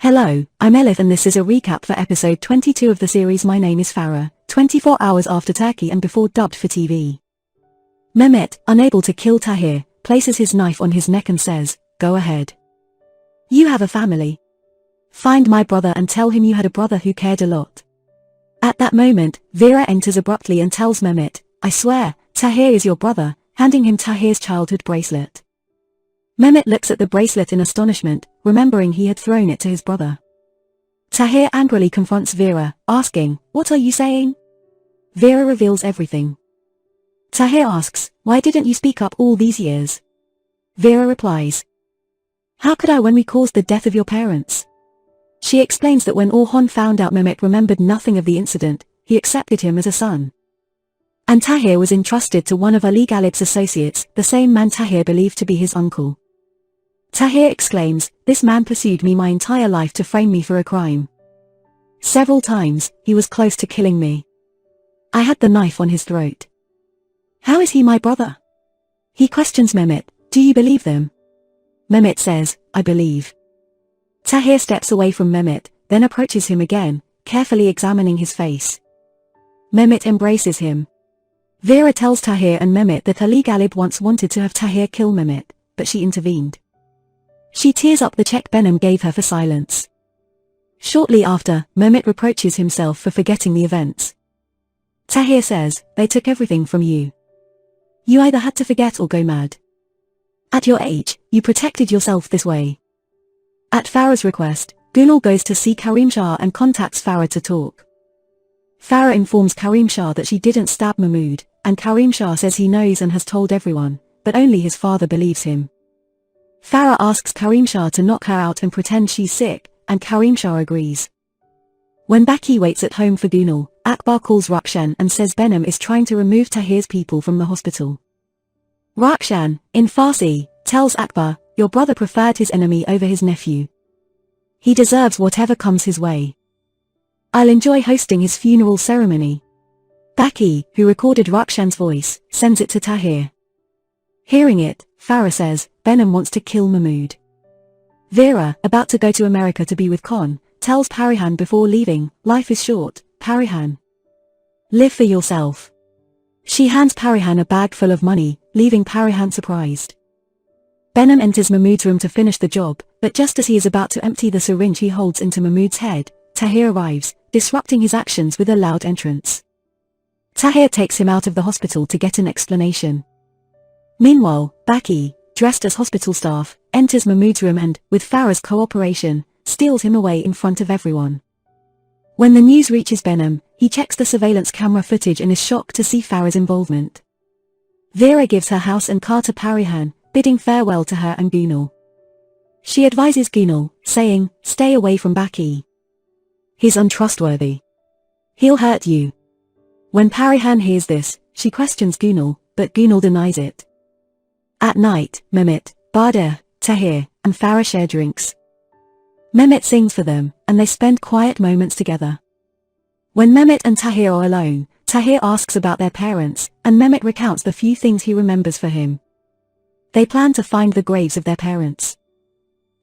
Hello, I'm Elif and this is a recap for episode 22 of the series My Name Is Farah, 24 hours after Turkey and before dubbed for TV. Mehmet, unable to kill Tahir, places his knife on his neck and says, "Go ahead. You have a family. Find my brother and tell him you had a brother who cared a lot." At that moment, Vera enters abruptly and tells Mehmet, "I swear, Tahir is your brother," handing him Tahir's childhood bracelet. Mehmet looks at the bracelet in astonishment, remembering he had thrown it to his brother. Tahir angrily confronts Vera, asking, "What are you saying?" Vera reveals everything. Tahir asks, "Why didn't you speak up all these years?" Vera replies, "How could I when we caused the death of your parents?" She explains that when Orhan found out Mehmet remembered nothing of the incident, he accepted him as a son. And Tahir was entrusted to one of Ali Ghalib's associates, the same man Tahir believed to be his uncle. Tahir exclaims, "This man pursued me my entire life to frame me for a crime. Several times, he was close to killing me. I had the knife on his throat. How is he my brother?" He questions Mehmet, "Do you believe them?" Mehmet says, "I believe." Tahir steps away from Mehmet, then approaches him again, carefully examining his face. Mehmet embraces him. Vera tells Tahir and Mehmet that Ali Ghalib once wanted to have Tahir kill Mehmet, but she intervened. She tears up the check Behnam gave her for silence. Shortly after, Mehmet reproaches himself for forgetting the events. Tahir says, "They took everything from you. You either had to forget or go mad. At your age, you protected yourself this way." At Farah's request, Gunal goes to see Karim Shah and contacts Farah to talk. Farah informs Karim Shah that she didn't stab Mahmoud, and Karim Shah says he knows and has told everyone, but only his father believes him. Farah asks Karim Shah to knock her out and pretend she's sick, and Karim Shah agrees. When Baki waits at home for Gunal, Akbar calls Rukshan and says Behnam is trying to remove Tahir's people from the hospital. Rukshan, in Farsi, tells Akbar, "Your brother preferred his enemy over his nephew. He deserves whatever comes his way. I'll enjoy hosting his funeral ceremony." Baki, who recorded Rukshan's voice, sends it to Tahir. Hearing it, Farah says, Behnam wants to kill Mahmoud. Vera, about to go to America to be with Khan, tells Parihan before leaving, "Life is short, Parihan. Live for yourself." She hands Parihan a bag full of money, leaving Parihan surprised. Behnam enters Mahmoud's room to finish the job, but just as he is about to empty the syringe he holds into Mahmoud's head, Tahir arrives, disrupting his actions with a loud entrance. Tahir takes him out of the hospital to get an explanation. Meanwhile, Baki, dressed as hospital staff, enters Mahmoud's room and, with Farah's cooperation, steals him away in front of everyone. When the news reaches Behnam, he checks the surveillance camera footage and is shocked to see Farah's involvement. Vera gives her house and car to Parihan, bidding farewell to her and Gunal. She advises Gunal, saying, "Stay away from Baki. He's untrustworthy. He'll hurt you." When Parihan hears this, she questions Gunal, but Gunal denies it. At night, Mehmet, Bader, Tahir, and Farah share drinks. Mehmet sings for them, and they spend quiet moments together. When Mehmet and Tahir are alone, Tahir asks about their parents, and Mehmet recounts the few things he remembers for him. They plan to find the graves of their parents.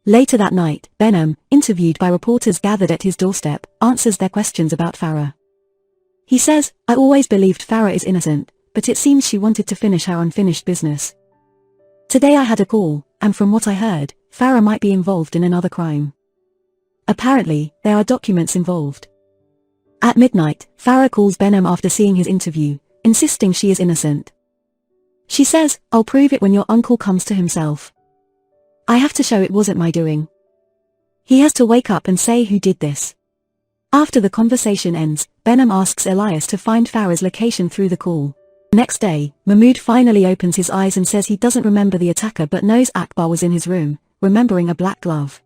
Later that night, Behnam, interviewed by reporters gathered at his doorstep, answers their questions about Farah. He says, "I always believed Farah is innocent, but it seems she wanted to finish her unfinished business. Today I had a call, and from what I heard, Farah might be involved in another crime. Apparently, there are documents involved." At midnight, Farah calls Behnam after seeing his interview, insisting she is innocent. She says, "I'll prove it when your uncle comes to himself. I have to show it wasn't my doing. He has to wake up and say who did this." After the conversation ends, Behnam asks Elias to find Farah's location through the call. Next day, Mahmoud finally opens his eyes and says he doesn't remember the attacker but knows Akbar was in his room, remembering a black glove.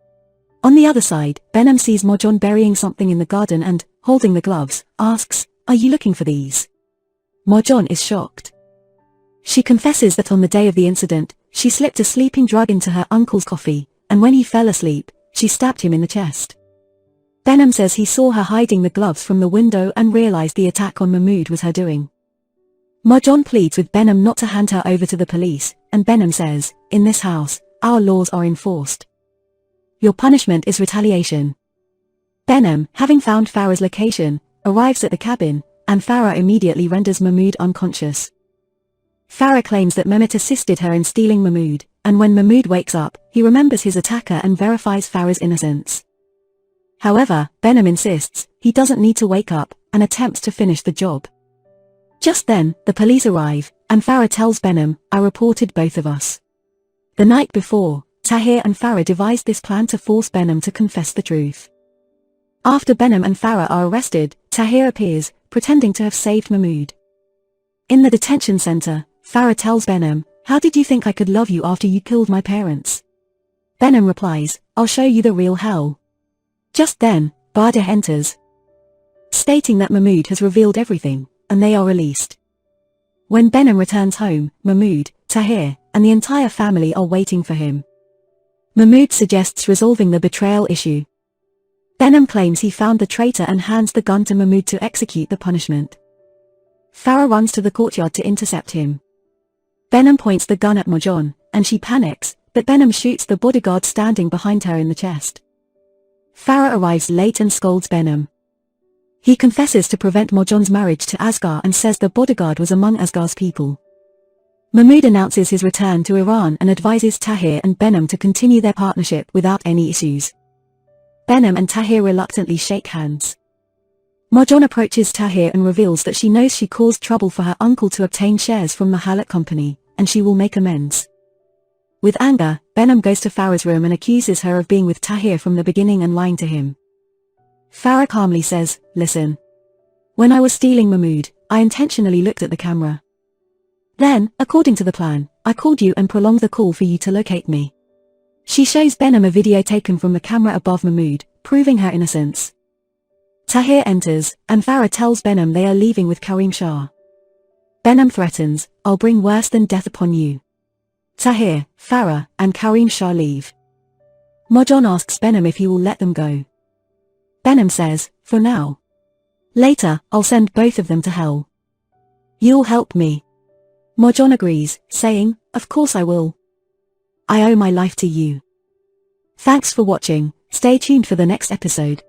On the other side, Behnam sees Marjan burying something in the garden and, holding the gloves, asks, "Are you looking for these?" Marjan is shocked. She confesses that on the day of the incident, she slipped a sleeping drug into her uncle's coffee, and when he fell asleep, she stabbed him in the chest. Behnam says he saw her hiding the gloves from the window and realized the attack on Mahmoud was her doing. Marjan pleads with Behnam not to hand her over to the police, and Behnam says, "In this house, our laws are enforced. Your punishment is retaliation." Behnam, having found Farah's location, arrives at the cabin, and Farah immediately renders Mahmoud unconscious. Farah claims that Mehmet assisted her in stealing Mahmoud, and when Mahmoud wakes up, he remembers his attacker and verifies Farah's innocence. However, Behnam insists he doesn't need to wake up, and attempts to finish the job. Just then, the police arrive, and Farah tells Behnam, "I reported both of us." The night before, Tahir and Farah devised this plan to force Behnam to confess the truth. After Behnam and Farah are arrested, Tahir appears, pretending to have saved Mahmoud. In the detention center, Farah tells Behnam, "How did you think I could love you after you killed my parents?" Behnam replies, "I'll show you the real hell." Just then, Bader enters, stating that Mahmoud has revealed everything, and they are released. When Behnam returns home, Mahmoud, Tahir, and the entire family are waiting for him. Mahmoud suggests resolving the betrayal issue. Behnam claims he found the traitor and hands the gun to Mahmoud to execute the punishment. Farah runs to the courtyard to intercept him. Behnam points the gun at Marjan, and she panics, but Behnam shoots the bodyguard standing behind her in the chest. Farah arrives late and scolds Behnam. He confesses to prevent Marjan's marriage to Asghar and says the bodyguard was among Asghar's people. Mahmoud announces his return to Iran and advises Tahir and Behnam to continue their partnership without any issues. Behnam and Tahir reluctantly shake hands. Marjan approaches Tahir and reveals that she knows she caused trouble for her uncle to obtain shares from the Halat company, and she will make amends. With anger, Behnam goes to Farah's room and accuses her of being with Tahir from the beginning and lying to him. Farah calmly says, "Listen. When I was stealing Mahmoud, I intentionally looked at the camera. Then, according to the plan, I called you and prolonged the call for you to locate me." She shows Behnam a video taken from the camera above Mahmoud, proving her innocence. Tahir enters, and Farah tells Behnam they are leaving with Karim Shah. Behnam threatens, "I'll bring worse than death upon you." Tahir, Farah, and Karim Shah leave. Marjan asks Behnam if he will let them go. Behnam says, "For now. Later, I'll send both of them to hell. You'll help me." Marjan agrees, saying, "Of course I will. I owe my life to you." Thanks for watching, stay tuned for the next episode.